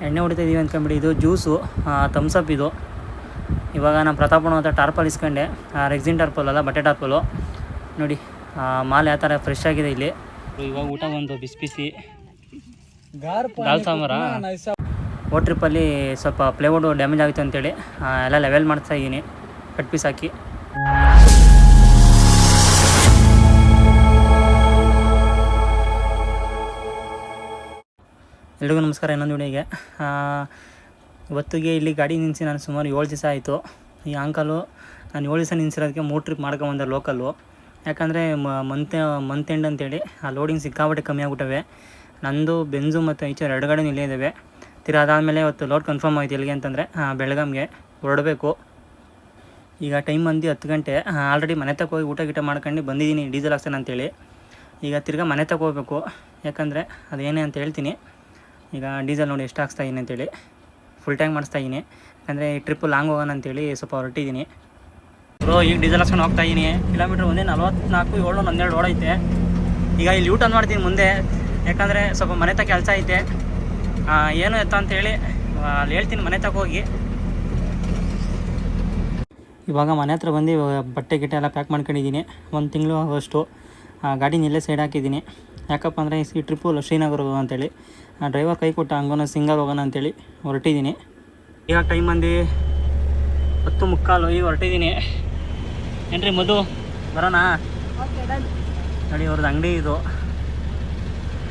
ಎಣ್ಣೆ ಹೊಡಿತಾ ಇದ್ದೀವಿ ಅಂದ್ಕೊಂಬಿಡಿ. ಇದು ಜ್ಯೂಸು ಥಮ್ಸಪ್ ಇದು. ಇವಾಗ ನಮ್ಮ ಪ್ರತಾಪನ ಹತ್ರ ಟಾರ್ಪಲ್ ಇಸ್ಕೊಂಡೆ, ರೆಕ್ಸಿನ್ ಟಾರ್ಪಲ್ ಅಲ್ಲ, ಬಟ್ಟೆ ಟಾರ್ಪಲು ನೋಡಿ. ಮಾಲ್ ಯಾವ ಥರ ಫ್ರೆಶ್ ಆಗಿದೆ ಇಲ್ಲಿ. ಇವಾಗ ಊಟ ಬಂದು ಬಿಸಿ ಬಿಸಿ ದಾಲ್ ಸಾಂಬಾರ. ಓ ಟ್ರಿಪ್ಪಲ್ಲಿ ಸ್ವಲ್ಪ ಪ್ಲೇವುಡ್ ಡ್ಯಾಮೇಜ್ ಆಗುತ್ತೆ ಅಂತೇಳಿ ಎಲ್ಲ ಲೆವೆಲ್ ಮಾಡ್ತಾ ಇದ್ದೀನಿ ಕಟ್ ಪೀಸ್ ಹಾಕಿ. ಎಲ್ರಿಗೂ ನಮಸ್ಕಾರ. ಇನ್ನೊಂದು ವಿಡಿಯೋಗೆ ಇವತ್ತಿಗೆ ಇಲ್ಲಿ ಗಾಡಿ ನಿಲ್ಲಿಸಿ ನಾನು ಸುಮಾರು 7 ದಿವಸ ಆಯಿತು. ಈ ಅಂಕಲು ನಾನು 7 ದಿವಸ ನಿಲ್ಲಿಸಿರೋದಕ್ಕೆ 3 ಟ್ರಿಪ್ ಮಾಡ್ಕೊಂಬಂದೆ ಲೋಕಲ್ಲು. ಯಾಕಂದರೆ ಮಂತ್ ಎಂಡ್ ಅಂತೇಳಿ ಆ ಲೋಡಿಂಗ್ ಸಿಕ್ಕಾಬಟ್ಟೆ ಕಮ್ಮಿ ಆಗ್ಬಿಟ್ಟವೆ. ನಂದು ಬೆಂಜು ಮತ್ತು ಐಚರ್ 2 ಗಾಡಿ ಇಲ್ಲೇ ಇದ್ದಾವೆ. ಅದಾದಮೇಲೆ ಇವತ್ತು ಲೋಡ್ ಕನ್ಫರ್ಮ್ ಆಯಿತು. ಎಲ್ಲಿಗೆ ಅಂತಂದರೆ ಬೆಳಗಾಂಗೆ ಹೊರಡಬೇಕು. ಈಗ ಟೈಮ್ ಬಂದು 10 ಗಂಟೆ. ಆಲ್ರೆಡಿ ಮನೆ ತಕ್ಕ ಹೋಗಿ ಊಟ ಗೀಟ ಮಾಡ್ಕೊಂಡು ಬಂದಿದ್ದೀನಿ ಡೀಸೆಲ್ ಹಾಕ್ಸೋಣ ಅಂತೇಳಿ. ಈಗ ತಿರ್ಗಾ ಮನೆ ತಕ್ಕ ಹೋಗ್ಬೇಕು. ಯಾಕಂದರೆ ಅದೇನೇ ಅಂತ ಹೇಳ್ತೀನಿ. ಈಗ ಡೀಸೆಲ್ ನೋಡಿ ಎಷ್ಟು ಹಾಕ್ಸ್ತಾಯಿದ್ದೀನಿ ಅಂತೇಳಿ ಫುಲ್ ಟ್ಯಾಂಕ್ ಮಾಡಿಸ್ತಾಯಿದ್ದೀನಿ. ಯಾಕಂದರೆ ಈ ಟ್ರಿಪ್ಪು ಲಾಂಗ್ ಹೋಗೋಣ ಅಂತೇಳಿ ಸ್ವಲ್ಪ ಹೊರಟಿದ್ದೀನಿ. ಈಗ ಡೀಸೆಲ್ ಹಾಕ್ಸ್ಕೊಂಡು ಹೋಗ್ತಾಯಿದ್ದೀನಿ. ಕಿಲೋಮೀಟ್ರ್ ಒಂದೇ 44, 712 ಓಡೈತೆ. ಈಗ ಇಲ್ಲಿ ಯೂಟ್ ಟರ್ನ್ ಮಾಡ್ತೀನಿ ಮುಂದೆ. ಯಾಕಂದರೆ ಸ್ವಲ್ಪ ಮನೆ ತಕ್ಕ ಕೆಲಸ ಐತೆ. ಏನು ಎತ್ತ ಅಂತೇಳಿ ಅಲ್ಲಿ ಹೇಳ್ತೀನಿ ಮನೆ ತಕ್ಕ ಹೋಗಿ. ಇವಾಗ ಮನೆ ಹತ್ರ ಬಂದು ಬಟ್ಟೆ ಗಿಟ್ಟೆ ಎಲ್ಲ ಪ್ಯಾಕ್ ಮಾಡ್ಕೊಂಡಿದ್ದೀನಿ. 1 ತಿಂಗಳು ಆಗೋಷ್ಟು ಗಾಡಿನ ಇಲ್ಲೇ ಸೈಡ್ ಹಾಕಿದ್ದೀನಿ. ಯಾಕಪ್ಪ ಅಂದರೆ ಈ ಟ್ರಿಪ್ಪು ಶ್ರೀನಗರ ಹೋಗೋಣ ಅಂತೇಳಿ ಡ್ರೈವರ್ ಕೈ ಕೊಟ್ಟ ಹಂಗೋನ ಸಿಂಗಲ್ ಹೋಗೋಣ ಅಂತೇಳಿ ಹೊರಟಿದ್ದೀನಿ. ಈಗ ಟೈಮ್ ಬಂದು 10:15. ಈಗ ಹೊರಟಿದ್ದೀನಿ. ಏನ್ರಿ ಮಧು ಬರೋಣ ನೋಡಿ. ಅವ್ರದ್ದು ಅಂಗಡಿ ಇದು.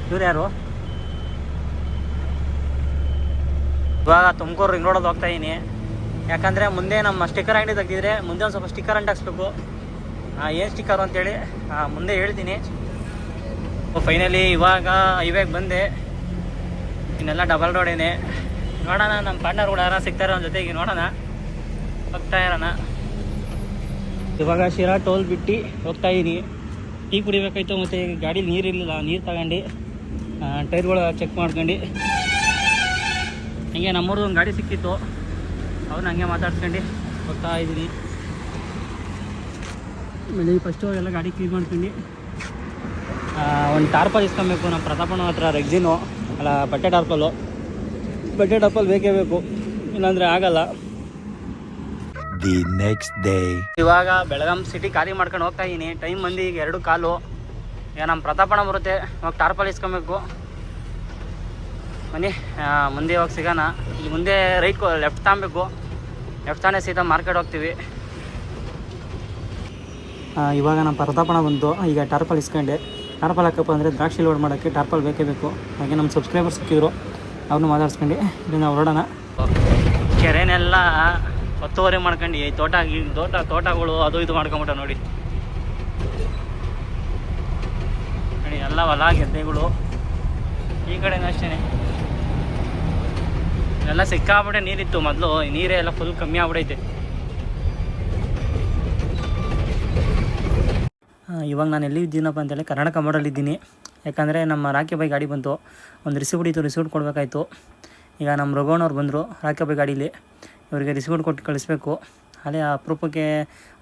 ಇವ್ರು ಯಾರು? ಇವಾಗ ತುಮಕೂರು ರಿಂಗ್ ರೋಡಲ್ಲಿ ಹೋಗ್ತಾಯಿದ್ದೀನಿ. ಯಾಕಂದರೆ ಮುಂದೆ ನಮ್ಮ ಸ್ಟಿಕ್ಕರ್ ಅಂಗಡಿ ತೆಗೆದಿದ್ರೆ ಮುಂದೆ ಒಂದು ಸ್ವಲ್ಪ ಸ್ಟಿಕ್ಕರ್ ಅಂಟಿಸ್ಬೇಕು. ಏನು ಸ್ಟಿಕ್ಕರು ಅಂತೇಳಿ ಮುಂದೆ ಹೇಳ್ತೀನಿ. ಫೈನಲಿ ಇವಾಗ ಹೈವೇಗೆ ಬಂದೆ. ಇನ್ನೆಲ್ಲ ಡಬಲ್ ರೋಡೇನೆ. ನೋಡೋಣ ನಮ್ಮ ಪಾರ್ಟ್ನರ್ ಕೂಡ ಯಾರು ಸಿಗ್ತಾರೆ ಅವ್ನ ಜೊತೆಗೆ ನೋಡೋಣ, ಹೋಗ್ತಾ ಇರೋಣ. ಇವಾಗ ಶಿರಾ ಟೋಲ್ ಬಿಟ್ಟು ಹೋಗ್ತಾಯಿದ್ದೀನಿ. ಟೀ ಕುಡಿಬೇಕಾಯ್ತು. ಮತ್ತು ಗಾಡೀಲಿ ನೀರಿರಲಿಲ್ಲ, ನೀರು ತಗೊಂಡು ಟೈರ್ಗಳು ಚೆಕ್ ಮಾಡ್ಕೊಂಡು ಹಂಗೆ ನಮ್ಮೂರ್ದು ಒಂದು ಗಾಡಿ ಸಿಕ್ಕಿತ್ತು, ಅವ್ರನ್ನ ಹಂಗೆ ಮಾತಾಡ್ಸ್ಕೊಂಡು ಹೋಗ್ತಾ ಇದ್ದೀನಿ. ಆಮೇಲೆ ಫಸ್ಟು ಎಲ್ಲ ಗಾಡಿ ಕ್ಲೀನ್ ಮಾಡ್ಕೊಂಡು ಒಂದು ಟಾರ್ಪಲ್ ಇಸ್ಕೊಬೇಕು. ನಮ್ಮ ಪ್ರತಾಪನ ಹತ್ರ ರೆಕ್ಸಿನು ಅಲ್ಲ ಬಟ್ಟೆ ಟಾರ್ಪಲ್ಲು. ಬಟ್ಟೆ ಟಾರ್ಪಲ್ ಬೇಕೇ ಬೇಕು, ಇಲ್ಲಾಂದರೆ ಆಗಲ್ಲ. ದಿ ನೆಕ್ಸ್ಟ್ ಡೇ ಇವಾಗ ಬೆಳಗಾಂ ಸಿಟಿ ಖಾಲಿ ಮಾಡ್ಕೊಂಡು ಹೋಗ್ತಾ ಇದ್ದೀನಿ. ಟೈಮ್ ಬಂದು ಈಗ 2:15. ಈಗ ನಮ್ಮ ಪ್ರತಾಪನ ಬರುತ್ತೆ. ಇವಾಗ ಟಾರ್ಪಲ್ ಇಸ್ಕೊಬೇಕು. ಬನ್ನಿ ಮುಂದೆ ಇವಾಗ ಸಿಗೋಣ. ಇಲ್ಲಿ ಮುಂದೆ ರೈಟ್ ಲೆಫ್ಟ್ ತಗೊಬೇಕು. ಲೆಫ್ಟ್ ತಾನೇ ಸೀದಾ ಮಾರ್ಕೆಟ್ ಹೋಗ್ತೀವಿ. ಇವಾಗ ನಮ್ಮ ಪ್ರತಾಪನ ಬಂತು. ಈಗ ಟಾರ್ಪಲ್ ಇಸ್ಕೊಂಡೆ. ಟಾರ್ಪಲ್ ಹಾಕಪ್ಪ ಅಂದರೆ ದ್ರಾಕ್ಷಿ ಲೋಡ್ ಮಾಡೋಕ್ಕೆ ಟಾರ್ಪಲ್ ಬೇಕೇ ಬೇಕು. ಹಾಗೆ ನಮ್ಮ ಸಬ್ಸ್ಕ್ರೈಬರ್ ಸಿಕ್ಕಿದ್ರು, ಅವ್ರನ್ನ ಮಾತಾಡ್ಸ್ಕೊಂಡು ಇಲ್ಲಿ ನಾವು ಹೊರಡೋಣ. ಕೆರೆನೆಲ್ಲ ಒತ್ತುವರಿ ಮಾಡ್ಕೊಂಡು ತೋಟಗಳು ಅದು ಇದು ಮಾಡ್ಕೊಂಬಿಟ್ಟ ನೋಡಿ. ಎಲ್ಲ ಹೊಲ ಗೆದ್ದೆಗಳು. ಈ ಕಡೆನೂ ಅಷ್ಟೇ ಎಲ್ಲ ಸಿಕ್ಕಾಬಿಟ್ಟೆ ನೀರಿತ್ತು ಮೊದಲು. ನೀರೇ ಎಲ್ಲ ಫುಲ್ ಕಮ್ಮಿ ಆಗ್ಬಿಡೈತೆ. ಇವಾಗ ನಾನು ಎಲ್ಲಿದ್ದೀನಪ್ಪ ಅಂತೇಳಿ ಕರ್ನಾಟಕ ಮೋಡಲ್ಲಿದ್ದೀನಿ. ಯಾಕಂದರೆ ನಮ್ಮ ರಾಕಿ ಬಾಯ್ ಗಾಡಿ ಬಂತು. ಒಂದು ರಿಸೀವ್ಟ್ ಇತ್ತು, ರಿಸೀವ್ಟ್ ಕೊಡಬೇಕಾಯ್ತು. ಈಗ ನಮ್ಮ ರಘುವಣ್ಣವ್ರು ಬಂದರು ರಾಕಿ ಬಾಯ್ ಗಾಡೀಲಿ. ಇವರಿಗೆ ರಿಸೀವ್ಟ್ ಕೊಟ್ಟು ಕಳಿಸ್ಬೇಕು. ಅದೇ ಅಪರೂಪಕ್ಕೆ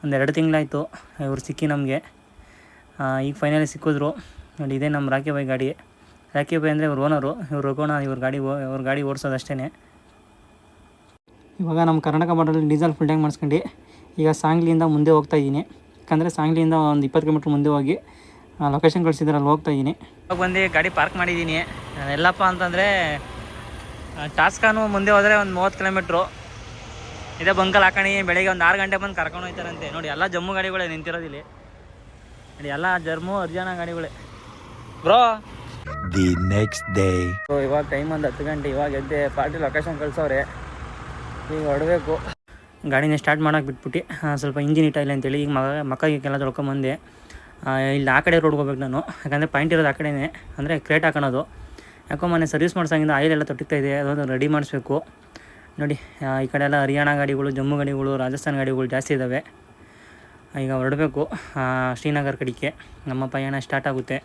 ಒಂದು 2 ತಿಂಗಳಾಯಿತು ಇವ್ರು ಸಿಕ್ಕಿ ನಮಗೆ. ಈಗ ಫೈನಲಿ ಸಿಕ್ಕಿದ್ರು ನೋಡಿ. ಇದೇ ನಮ್ಮ ರಾಕಿ ಬಾಯ್ ಗಾಡಿ. ರಾಕಿ ಬಾಯ್ ಅಂದರೆ ಇವ್ರು ಓನರು, ಇವ್ರು ರಘುವಣ್ಣ ಇವ್ರ ಗಾಡಿ ಓಡಿಸೋದು ಅಷ್ಟೇ. ಇವಾಗ ನಮ್ಮ ಕರ್ನಾಟಕ ಬಾರ್ಡರಲ್ಲಿ ಡೀಸೆಲ್ ಫುಲ್ ಟ್ಯಾಂಕ್ ಮಾಡಿಸ್ಕೊಂಡು ಈಗ ಸಾಂಗ್ಲಿಯಿಂದ ಮುಂದೆ ಹೋಗ್ತಾಯಿದ್ದೀನಿ. ಯಾಕಂದರೆ ಸಾಂಗ್ಲಿಯಿಂದ ಒಂದು 20 ಕಿಲೋಮೀಟ್ರ್ ಮುಂದೆ ಹೋಗಿ ಲೊಕೇಶನ್ ಕಳಿಸಿದ್ರೆ ಅಲ್ಲಿ ಹೋಗ್ತಾಯಿದ್ದೀನಿ. ಇವಾಗ ಬಂದು ಗಾಡಿ ಪಾರ್ಕ್ ಮಾಡಿದ್ದೀನಿ. ಎಲ್ಲಪ್ಪ ಅಂತಂದರೆ ಟಾಸ್ಕಾನು ಮುಂದೆ ಹೋದರೆ ಒಂದು 30 ಕಿಲೋಮೀಟ್ರು. ಇದೇ ಬಂಕಲ್ಲಿ ಹಾಕಣಿ. ಬೆಳಗ್ಗೆ ಒಂದು 6 ಗಂಟೆ ಬಂದು ಕರ್ಕೊಂಡು ಹೋಗ್ತಾರಂತೆ ನೋಡಿ. ಎಲ್ಲ ಜಮ್ಮು ಗಾಡಿಗಳೇ ನಿಂತಿರೋದಿಲ್ಲಿ ನೋಡಿ. ಎಲ್ಲ ಜಮ್ಮು ಹರಿಯಾಣ ಗಾಡಿಗಳೇ ಬ್ರೋ. ದಿ ನೆಕ್ಸ್ಟ್ ಡೇ ಇವಾಗ ಟೈಮ್ ಒಂದು 10 ಗಂಟೆ. ಇವಾಗ ಎದ್ದೆ ಪಾರ್ಟಿ ಲೊಕೇಶನ್ ಕಳಿಸೋರೆ. ಈಗ ಹೊರಡಬೇಕು. ಗಾಡಿನ ಸ್ಟಾರ್ಟ್ ಮಾಡೋಕೆ ಬಿಟ್ಬಿಟ್ಟು ಸ್ವಲ್ಪ ಇಂಜಿನ್ ಇಟ್ಟಿಲ್ಲ ಅಂತೇಳಿ ಈಗ ಮಕ್ಕಳಿಗೆಲ್ಲ ತೊಳ್ಕೊಂಬಂದೆ. ಇಲ್ಲಿ ಆ ಕಡೆ ರೋಡ್ಗೆ ಹೋಗ್ಬೇಕು ನಾನು. ಯಾಕಂದರೆ ಪಾಯಿಂಟ್ ಇರೋದು ಆ ಕಡೆನೇ, ಅಂದರೆ ಕ್ರೇಟ್ ಹಾಕೋಣದು. ಯಾಕೋ ಮನೆ ಸರ್ವಿಸ್ ಮಾಡ್ಸಂಗಿಂದ ಆಯಿಲ್ ಎಲ್ಲ ತೊಟ್ಟಿಗ್ತಾ ಇದೆ. ಅದೊಂದು ರೆಡಿ ಮಾಡಿಸ್ಬೇಕು ನೋಡಿ. ಈ ಕಡೆ ಎಲ್ಲ ಹರಿಯಾಣ ಗಾಡಿಗಳು, ಜಮ್ಮು ಗಾಡಿಗಳು, ರಾಜಸ್ಥಾನ ಗಾಡಿಗಳು ಜಾಸ್ತಿ ಇದ್ದಾವೆ. ಈಗ ಹೊರಡಬೇಕು ಶ್ರೀನಗರ ಕಡೆಗೆ. ನಮ್ಮ ಪಯಣ ಸ್ಟಾರ್ಟ್ ಆಗುತ್ತೆ.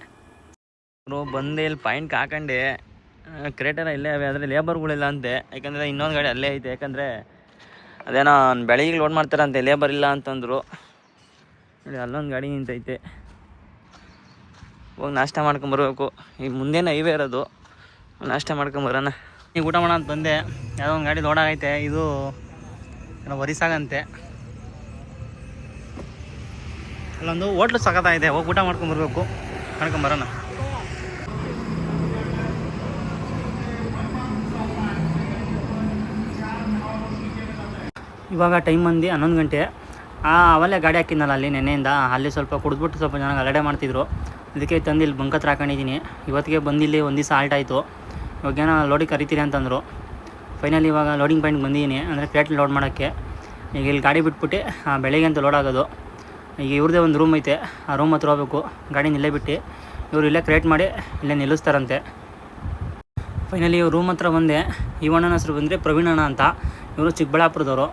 ಬಂದೆ ಇಲ್ಲಿ ಪಾಯಿಂಟ್ಗೆ ಹಾಕೊಂಡೆ. ಕ್ರೇಟೆಲ್ಲ ಇಲ್ಲೇ ಅವೆ, ಆದರೆ ಲೇಬರ್ಗಳಿಲ್ಲ ಅಂತೆ. ಯಾಕಂದರೆ ಇನ್ನೊಂದು ಗಾಡಿ ಅಲ್ಲೇ ಐತೆ. ಯಾಕಂದರೆ ಅದೇನೋ ಬೆಳಗ್ಗೆ ಲೋಡ್ ಮಾಡ್ತಾರಂತೆ, ಲೇಬರ್ ಇಲ್ಲ ಅಂತಂದರು ನೋಡಿ. ಅಲ್ಲೊಂದು ಗಾಡಿ ನಿಂತೈತೆ. ಹೋಗಿ ನಾಷ್ಟ ಮಾಡ್ಕೊಂಬರ್ಬೇಕು. ಈಗ ಮುಂದೇನೆ ಹೈವೇ ಇರೋದು. ನಾಷ್ಟ ಮಾಡ್ಕೊಂಬರೋಣ. ಈಗ ಊಟ ಮಾಡೋದು ಬಂದೆ, ಯಾವುದೋ ಒಂದು ಗಾಡಿ ಲೋಡ್ ಆಗೈತೆ, ಇದು ಏನೋ ಒರಿಸ್ಸಾಗಂತೆ. ಅಲ್ಲೊಂದು ಹೋಟ್ಲು ಸಖತ್ತಾಗಿದೆ, ಹೋಗಿ ಊಟ ಮಾಡ್ಕೊಂಬರ್ಬೇಕು, ಮಾಡ್ಕೊಂಬರೋಣ. ಇವಾಗ ಟೈಮ್ ಬಂದು 11 ಗಂಟೆ. ಅವಲ್ಲೇ ಗಾಡಿ ಹಾಕಿದ್ನಲ್ಲ ಅಲ್ಲಿ ನೆನ್ನೆಯಿಂದ, ಅಲ್ಲಿ ಸ್ವಲ್ಪ ಕುಡಿದ್ಬಿಟ್ಟು ಸ್ವಲ್ಪ ಜನ ಗಲಾಟೆ ಮಾಡ್ತಿದ್ರು. ಅದಕ್ಕೆ ತಂದು ಇಲ್ಲಿ ಬಂಕ್ ಹತ್ರ ಹಾಕೊಂಡಿದ್ದೀನಿ. ಇವತ್ತಿಗೆ ಬಂದಿಲ್ಲಿ ಒಂದು ದಿವಸ ಆಲ್ಟ್ ಆಯಿತು. ಇವಾಗೇನೋ ಲೋಡಿಗೆ ಕರಿತೀರಿ ಅಂತಂದರು. ಫೈನಲಿ ಇವಾಗ ಲೋಡಿಂಗ್ ಪಾಯಿಂಟ್ ಬಂದಿದ್ದೀನಿ, ಅಂದರೆ ಪ್ಲೇಟ್ ಲೋಡ್ ಮಾಡೋಕ್ಕೆ. ಈಗ ಇಲ್ಲಿ ಗಾಡಿ ಬಿಟ್ಬಿಟ್ಟು ಬೆಳಗ್ಗೆ ಅಂತ ಲೋಡ್ ಆಗೋದು. ಈಗ ಇವ್ರದ್ದೇ ಒಂದು ರೂಮ್ ಐತೆ, ಆ ರೂಮ್ ಹತ್ರ ಹೋಗ್ಬೇಕು. ಗಾಡಿನ ಇಲ್ಲೇ ಬಿಟ್ಟು ಇವರು ಇಲ್ಲೇ ಕ್ರಿಯೇಟ್ ಮಾಡಿ ಇಲ್ಲೇ ನಿಲ್ಲಿಸ್ತಾರಂತೆ. ಫೈನಲಿ ಇವ್ರು ರೂಮ್ ಹತ್ರ ಬಂದೆ. ಈ ಅಣ್ಣನ ಹೆಸರು ಬಂದರೆ ಪ್ರವೀಣ್ ಅಣ್ಣ ಅಂತ. ಇವರು ಚಿಕ್ಕಬಳ್ಳಾಪುರದವರು.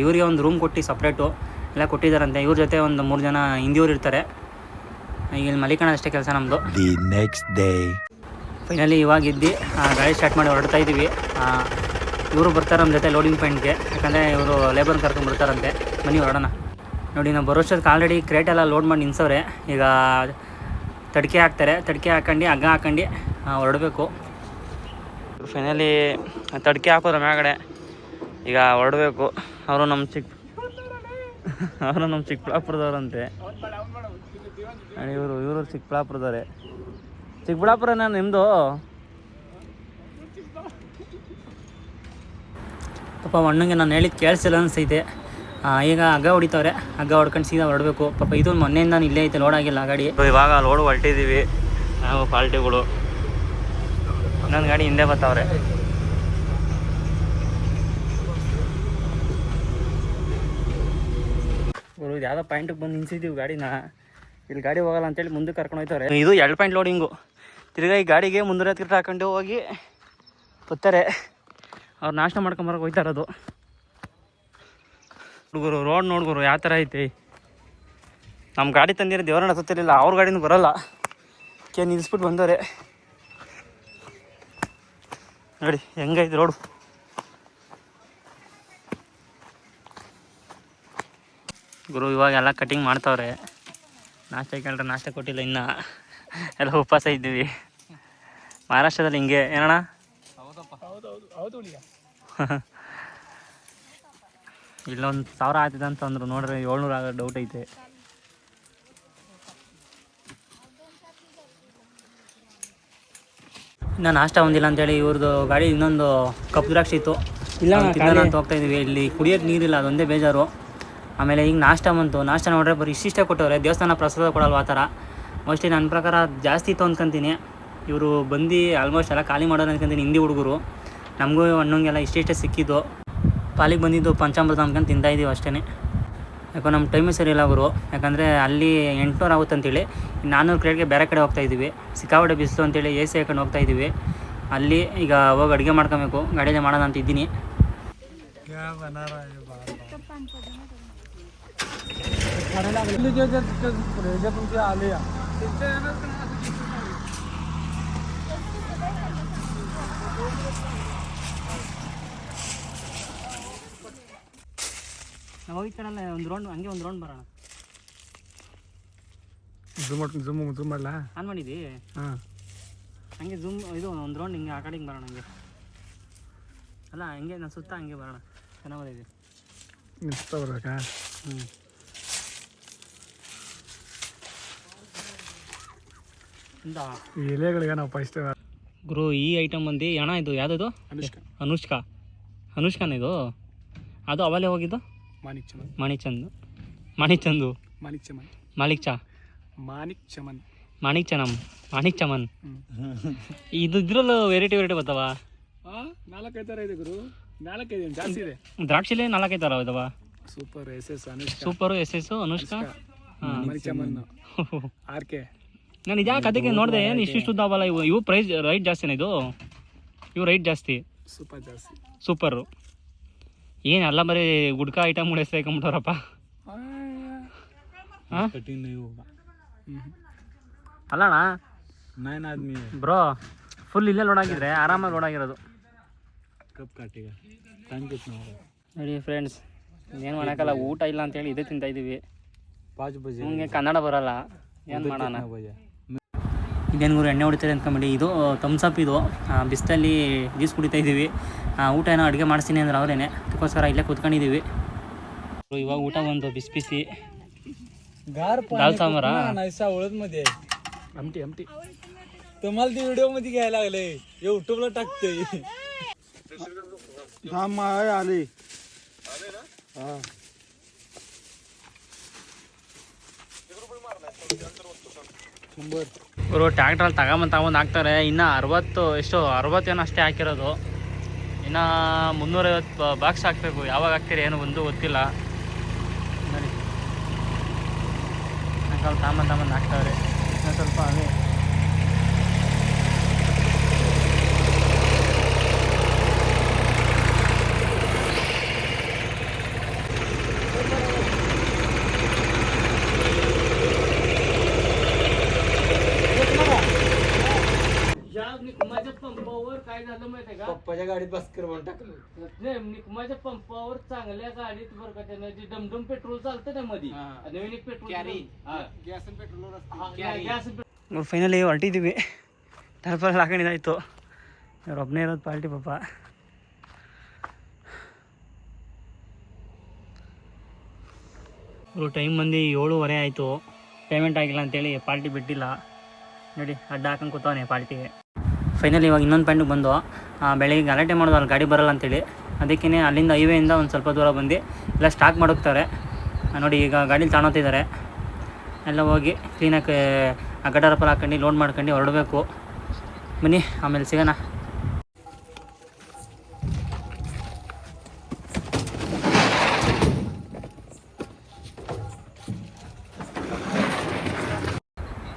ಇವರಿಗೆ ಒಂದು ರೂಮ್ ಕೊಟ್ಟು ಸಪ್ರೇಟು ಎಲ್ಲ ಕೊಟ್ಟಿದ್ದಾರಂತೆ. ಇವ್ರ ಜೊತೆ ಒಂದು 3 ಜನ ಹಿಂದಿಯವ್ರು ಇರ್ತಾರೆ. ಈಗ ಇಲ್ಲಿ ಮಲಿಕಣ ಅಷ್ಟೇ ಕೆಲಸ ನಮ್ಮದು. The next day. ಫೈನಲಿ ಇವಾಗ ಇದ್ದು ಗಾಡಿ ಸ್ಟಾರ್ಟ್ ಮಾಡಿ ಹೊರಡ್ತಾ ಇದ್ದೀವಿ. ಇವರು ಬರ್ತಾರೆ ನಮ್ಮ ಜೊತೆ ಲೋಡಿಂಗ್ ಪಾಯಿಂಟ್ಗೆ, ಯಾಕಂದರೆ ಇವರು ಲೇಬರ್ ಕರ್ಕೊಂಡು ಬರ್ತಾರಂತೆ. ಬನ್ನಿ ಹೊರಡೋಣ. ನೋಡಿ, ನಾವು ಬರೋಷ್ಟೊತ್ತಿಗೆ ಆಲ್ರೆಡಿ ಕ್ರೇಟೆಲ್ಲ ಲೋಡ್ ಮಾಡಿ ನಿಲ್ಸವ್ರೆ. ಈಗ ತಡಿಕೆ ಹಾಕ್ತಾರೆ, ತಡಿಕೆ ಹಾಕೊಂಡು ಹಗ್ಗ ಹಾಕೊಂಡು ಹೊರಡಬೇಕು. ಫೈನಲಿ ತಡಿಕೆ ಹಾಕೋದ್ರ ಮ್ಯಾಗಡೆ ಈಗ ಹೊರಡಬೇಕು. ಅವರು ನಮ್ಮ ಚಿಕ್ಕಬಳ್ಳಾಪುರದವ್ರಂತೆ. ಇವರು ಚಿಕ್ಕಬಳ್ಳಾಪುರದವ್ರೆ. ಚಿಕ್ಕಬಳ್ಳಾಪುರನ ನಿಮ್ಮದು? ಪಾಪ ಅಣ್ಣಂಗೆ ನಾನು ಹೇಳಿದ್ದು ಕೇಳಿಸಿಲ್ಲ ಅನಿಸೈತೆ. ಈಗ ಹಗ್ಗ ಹೊಡಿತವ್ರೆ, ಹಗ್ಗ ಹೊಡ್ಕೊಂಡು ಸೀದಾ ಹೊರಡಬೇಕು. ಪಾಪ ಇದು ಮೊನ್ನೆಯಿಂದ ಇಲ್ಲೇ ಐತೆ, ಲೋಡ್ ಆಗಿಲ್ಲ ಗಾಡಿ. ಇವಾಗ ಲೋಡ್ ಹೊರಟಿದ್ದೀವಿ ನಾವು ಪಾಲ್ಟಿಗಳು. ಇನ್ನೊಂದು ಗಾಡಿ ಹಿಂದೆ ಬರ್ತಾವ್ರೆ. ಇದು ಯಾವುದೋ ಪಾಯಿಂಟಿಗೆ ಬಂದು ನಿಲ್ಸಿದ್ದೀವಿ ಗಾಡಿನ. ಇಲ್ಲಿ ಗಾಡಿ ಹೋಗಲ್ಲ ಅಂತೇಳಿ ಮುಂದೆ ಕರ್ಕೊಂಡು ಹೋಗ್ತಾರೆ. ಇದು 2 ಪಾಯಿಂಟ್ ಲೋಡಿಂಗು. ತಿರ್ಗಾ ಈ ಗಾಡಿಗೆ ಮುಂದೆ ಹತ್ತಿರ ಹಾಕೊಂಡು ಹೋಗಿ ಬರ್ತಾರೆ. ಅವ್ರು ನಾಷ್ಟ ಮಾಡ್ಕೊಂಬರಕ್ಕೆ ಹೋಗ್ತಾ ಇರೋದು. ಹುಡುಗರು ರೋಡ್ ನೋಡ್ಗುರು ಯಾವ ಥರ ಐತಿ. ನಮ್ಮ ಗಾಡಿ ತಂದಿರೋ ದೇವರನ್ನ ಸುತ್ತಿರಲಿಲ್ಲ, ಅವ್ರ ಗಾಡಿನೂ ಬರೋಲ್ಲ. ನಿಲ್ಲಿಸ್ಬಿಟ್ಟು ಬಂದವ್ರೆ. ನೋಡಿ ಹೆಂಗೈತೆ ರೋಡು. ಗುರು ಇವಾಗ ಎಲ್ಲ ಕಟಿಂಗ್ ಮಾಡ್ತಾವ್ರೆ. ನಾಷ್ಟ ಕೇಳ್ರೆ ನಾಷ್ಟ ಕೊಟ್ಟಿಲ್ಲ ಇನ್ನೂ, ಎಲ್ಲ ಉಪವಾಸ ಇದ್ದೀವಿ. ಮಹಾರಾಷ್ಟ್ರದಲ್ಲಿ ಹಿಂಗೆ ಏನಣ್ಣ? ಇಲ್ಲೊಂದು 1000 ಆಗ್ತಿದೆ ಅಂತಂದ್ರು. ನೋಡ್ರಿ 700 ಆಗೋ ಡೌಟ್ ಐತೆ. ಇನ್ನು ನಾಷ್ಟ ಒಂದಿಲ್ಲ ಅಂತೇಳಿ ಇವ್ರದ್ದು ಗಾಡಿ ಇನ್ನೊಂದು ಕಪ್ಪು ದ್ರಾಕ್ಷಿ ಇತ್ತು, ಇಲ್ಲ ಅಂತ ಹೋಗ್ತಾ ಇದೀವಿ. ಇಲ್ಲಿ ಕುಡಿಯೋಕ್ಕೆ ನೀರಿಲ್ಲ, ಅದೊಂದೇ ಬೇಜಾರು. ಆಮೇಲೆ ಈಗ ನಾಷ್ಟ ಬಂತು. ನಾಷ್ಟ ನೋಡ್ರೆ ಬರೀ ಇಷ್ಟಿಷ್ಟೇ ಕೊಟ್ಟವ್ರೆ. ದೇವಸ್ಥಾನ ಪ್ರಸಾದ ಕೊಡಲ್ವ ಆ ಥರ. ಮೋಸ್ಟ್ಲಿ ನನ್ನ ಪ್ರಕಾರ ಜಾಸ್ತಿ ಇತ್ತು ಅಂದ್ಕೊಂತೀನಿ. ಇವರು ಬಂದು ಆಲ್ಮೋಸ್ಟ್ ಎಲ್ಲ ಖಾಲಿ ಮಾಡೋರು ಅಂದ್ಕೊಂತೀನಿ, ಹಿಂದಿ ಹುಡುಗರು. ನಮಗೂ ಹಣ್ಣುಗೆಲ್ಲ ಇಷ್ಟಿಷ್ಟೇ ಸಿಕ್ಕಿದ್ದು. ಪಾಲಿಗೆ ಬಂದಿದ್ದು ಪಂಚಾಮೃತ ಅಂದ್ಕೊಂಡು ತಿಂತಾಯಿದ್ದೀವಿ ಅಷ್ಟೇ. ಯಾಕೋ ನಮ್ಮ ಟೈಮೇ ಸರಿ ಇಲ್ಲ ಗುರು. ಯಾಕಂದರೆ ಅಲ್ಲಿ 800 ಆಗುತ್ತೆ ಅಂತೇಳಿ 400 ಕ್ರೇಟ್ಗೆ ಬೇರೆ ಕಡೆ ಹೋಗ್ತಾಯಿದ್ದೀವಿ. ಸಿಕ್ಕಾಪಟ್ಟೆ ಬಿಸಿಲು ಅಂತೇಳಿ AC ಹಾಕೊಂಡು ಹೋಗ್ತಾಯಿದ್ದೀವಿ. ಅಲ್ಲಿ ಈಗ ಹೋಗಿ ಅಡುಗೆ ಮಾಡ್ಕೊಬೇಕು, ಗಾಡಿಯಲ್ಲೇ ಮಾಡೋಣ ಅಂತ ಇದ್ದೀನಿ. ನಾವು ಹೋಗ್ತಾರಲ್ಲ ಒಂದು ರೌಂಡ್, ಹಂಗೆ ಒಂದು ರೌಂಡ್ ಬರೋಣ. ಝೂಮ್ ಮಾಡಲ ಆನ್ ಮಾಡಿದ್ದಿ? ಹಾಂ, ಹಂಗೆ ಝೂಮ್ ಇದು ಒಂದು ರೌಂಡ್ ಹಿಂಗೆ ಆ ಕಡೆ ಹಿಂಗೆ ಬರೋಣ. ಹಂಗೆ ಅಲ್ಲ, ಹಂಗೆ ನಾನು ಸುತ್ತ ಹಂಗೆ ಬರೋಣ. ಚೆನ್ನಾಗಿದೆ. ನಿಲ್ಸ್ತಾ ಬರ್ಬೇಕಾ? ಈ ಎಲೆಗಳಿಗೆ ನಾವು ಪಾಯಿಸ್ತೇವೆ ಗುರು. ಈ ಐಟಮ್ ಬಂದು ಅಣ್ಣ ಇದು ಯಾವುದದು? ಅನುಷ್ಕಾನ ಇದು. ಅದು ಅವಲೇ ಹೋಗಿದ್ದು ಮಾಣಿಕ್ ಚಮನ್. ಇದು ಇದ್ರಲ್ಲೂ ವೆರೈಟಿ ಬರ್ತಾವ. 4-5 ಥರ ಇದೆ ಗುರು. 4-5 ಜಾಸ್ತಿ ಇದೆ. ದ್ರಾಕ್ಷಿಲೇ 4-5 ಥರ ಇದಾವ. Super SS Anushka, RK. ನಾನು ಇದ್ಯಾಕೆ ಅದಕ್ಕೆ ನೋಡಿದೆ, ಏನು ಇಷ್ಟಿಷ್ಟು ಉದ್ದಾವಲ್ಲ ಇವು ಪ್ರೈಸ್ ರೈಟ್ ಜಾಸ್ತಿನ ಇದು? ಇವು ರೈಟ್ ಜಾಸ್ತಿ, ಸೂಪರು. ಏನು ಎಲ್ಲ ಬರೀ ಗುಡ್ಕ ಐಟಮ್ ಹೆಸರು ಹಾಂ ಅಲ್ಲಣ್ಣ ಬ್ರೋ, ಫುಲ್ ಇಲ್ಲೇ ಲೋಡ್ ಆಗಿದ್ರೆ ಆರಾಮಾಗಿ ಲೋಡ್ ಆಗಿರೋದು. ನೋಡಿ ಫ್ರೆಂಡ್ಸ್, ಏನು ಮಾಡೋಕ್ಕಲ್ಲ, ಊಟ ಇಲ್ಲ ಅಂತೇಳಿ ಇದೇ ತಿಂತಾಯಿದ್ದೀವಿ. ನಿಮಗೆ ಕನ್ನಡ ಬರಲ್ಲ, ಏನು ಮಾಡೋಣ. ಇದೇನು ಗುರು ಎಣ್ಣೆ ಹೊಡಿತಾರೆ ಅಂದ್ಕೊಂಬಿಡಿ. ಇದು ತಮ್ಸಪ್ ಇದು. ಬಿಸಿಲಲ್ಲಿ ಜ್ಯೂಸ್ ಕುಡಿತಾ ಇದ್ದೀವಿ. ಊಟ ಏನೋ ಅಡುಗೆ ಮಾಡಿಸ್ತೀನಿ ಅಂದ್ರೆ ಅವರೇನೆ, ಅದಕ್ಕೋಸ್ಕರ ಇಲ್ಲೇ ಕೂತ್ಕೊಂಡಿದ್ದೀವಿ. ಇವಾಗ ಊಟ ಬಂದು ಬಿಸಿ ಬಿಸಿ दाल सांबार नाहीसा ओळख मध्ये आमटी आमटी तुम्हाला ती व्हिडिओ मध्ये घ्यायला लागले युट्यूबला टाकते. आले ಇವರು ಟ್ಯಾಕ್ಟ್ರಲ್ಲಿ ತಗೊಂಬಂದು ಹಾಕ್ತಾರೆ. ಇನ್ನು 60 ಏನೋ ಅಷ್ಟೇ ಹಾಕಿರೋದು. ಇನ್ನು 350 ಬಾಕ್ಸ್ ಹಾಕಬೇಕು. ಯಾವಾಗ ಹಾಕ್ತೀರಿ ಏನು ಒಂದು ಗೊತ್ತಿಲ್ಲ. ನೋಡಿ ಅಂಕಲ್ ತಗೊಂಬಂದು ಹಾಕ್ತಾರೆ. ಇನ್ನೂ ಸ್ವಲ್ಪ ಅದೇ निकमाच्या पंपावर काय झालं माहितीये का, पप्पाच्या गाडीत बसकर म्हणून टाकलं. नाही निकमाच्या पंपावर चांगल्या गाडीत बरं का त्यानं जे डमडम पेट्रोल चालतं ना मध्ये नवीन एक पेट्रोल ಗೇಸ್ ಫೈನಲಿ ಹೊರಟಿದ್ದೀವಿ. ಟರ್ಪಲ್ ಹಾಕೊಂಡಿದ್ದಾಯ್ತು. ಇವ್ರು ಒಬ್ಬನೇ ಇರೋದು ಪಾರ್ಟಿ ಪಾಪ. ಇವರು ಟೈಮ್ ಬಂದು 7:30 ಆಯಿತು. ಪೇಮೆಂಟ್ ಆಗಿಲ್ಲ ಅಂತೇಳಿ ಪಾರ್ಟಿ ಬಿಟ್ಟಿಲ್ಲ. ನೋಡಿ ಅಡ್ಡ ಹಾಕೊಂಡು ಕೂತವನೆ ಪಾರ್ಟಿಗೆ. ಫೈನಲಿ ಇವಾಗ ಇನ್ನೊಂದು ಪಾಯಿಂಟಿಗೆ ಬಂದು ಬೆಳಗ್ಗೆ ಗಲಾಟೆ ಮಾಡೋದು ಅಲ್ಲಿ ಗಾಡಿ ಬರೋಲ್ಲ ಅಂತೇಳಿ, ಅದಕ್ಕೇ ಅಲ್ಲಿಂದ ಹೈವೇಯಿಂದ ಒಂದು ಸ್ವಲ್ಪ ದೂರ ಬಂದು ಎಲ್ಲ ಸ್ಟಾಕ್ ಮಾಡೋಗ್ತಾರೆ. ನೋಡಿ ಈಗ ಗಾಡೀಲಿ ತಗೊಳ್ತಿದ್ದಾರೆ. ಎಲ್ಲ ಹೋಗಿ ಕ್ಲೀನಾಗಿ ಆ ಗಟಾರಪ್ಪಲ್ಲಿ ಹಾಕೊಂಡು ಲೋಡ್ ಮಾಡ್ಕೊಂಡು ಹೊರಡಬೇಕು. ಬನ್ನಿ ಆಮೇಲೆ ಸಿಗೋಣ.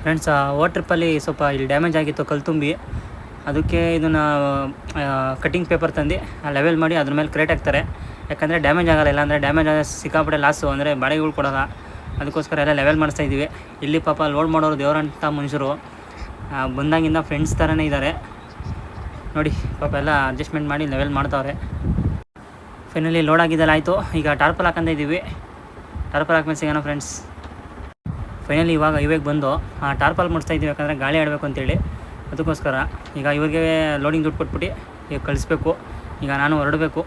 ಫ್ರೆಂಡ್ಸ್, ಟ್ರಿಪ್ಪಲ್ಲಿ ಸ್ವಲ್ಪ ಇಲ್ಲಿ ಡ್ಯಾಮೇಜ್ ಆಗಿತ್ತು ಕಲ್ಲು ತುಂಬಿ. ಅದಕ್ಕೆ ಇದನ್ನು ಕಟ್ಟಿಂಗ್ ಪೇಪರ್ ತಂದು ಲೆವೆಲ್ ಮಾಡಿ ಅದ್ರ ಮೇಲೆ ಕ್ರೇಟ್ ಹಾಕ್ತಾರೆ. ಯಾಕಂದರೆ ಡ್ಯಾಮೇಜ್ ಆಗೋಲ್ಲ. ಇಲ್ಲಾಂದರೆ ಡ್ಯಾಮೇಜ್ ಆದರೆ ಸಿಕ್ಕಾಪಟ್ಟೆ ಲಾಸು, ಅಂದರೆ ಬಾಡಿಗೆಗಳು ಕೊಡೋಲ್ಲ. ಅದಕ್ಕೋಸ್ಕರ ಎಲ್ಲ ಲೆವೆಲ್ ಮಾಡಿಸ್ತಾಯಿದ್ದೀವಿ. ಇಲ್ಲಿ ಪಾಪ ಲೋಡ್ ಮಾಡೋರು ದೇವರಂಥ ಮನುಷ್ಯರು. ಬಂದಾಗಿಂದ ಫ್ರೆಂಡ್ಸ್ ಥರನೇ ಇದ್ದಾರೆ ನೋಡಿ. ಪಾಪ ಎಲ್ಲ ಅಡ್ಜಸ್ಟ್ಮೆಂಟ್ ಮಾಡಿ ಲೆವೆಲ್ ಮಾಡ್ತಾವ್ರೆ. ಫೈನಲಿ ಲೋಡ್ ಆಗಿದ್ದೆಲ್ಲ ಆಯಿತು. ಈಗ ಟಾರ್ಪಲ್ ಹಾಕೊಂಡಿದ್ದೀವಿ. ಟಾರ್ಪಲ್ ಹಾಕ್ಮೇಲೆ ಸಿಗೋಣ ಫ್ರೆಂಡ್ಸ್. ಫೈನಲಿ ಇವಾಗ ಹೈವೇಗೆ ಬಂದು ಟಾರ್ಪಲ್ ಮುಡಿಸ್ತಾಯಿದ್ದೀವಿ. ಯಾಕಂದರೆ ಗಾಳಿ ಆಡಬೇಕು ಅಂತೇಳಿ, ಅದಕ್ಕೋಸ್ಕರ ಈಗ ಇವ್ರಿಗೆ ಲೋಡಿಂಗ್ ದುಡ್ಡು ಕೊಟ್ಬಿಟ್ಟು ಈಗ ಕಳಿಸ್ಬೇಕು. ಈಗ ನಾನು ಹೊರಡಬೇಕು.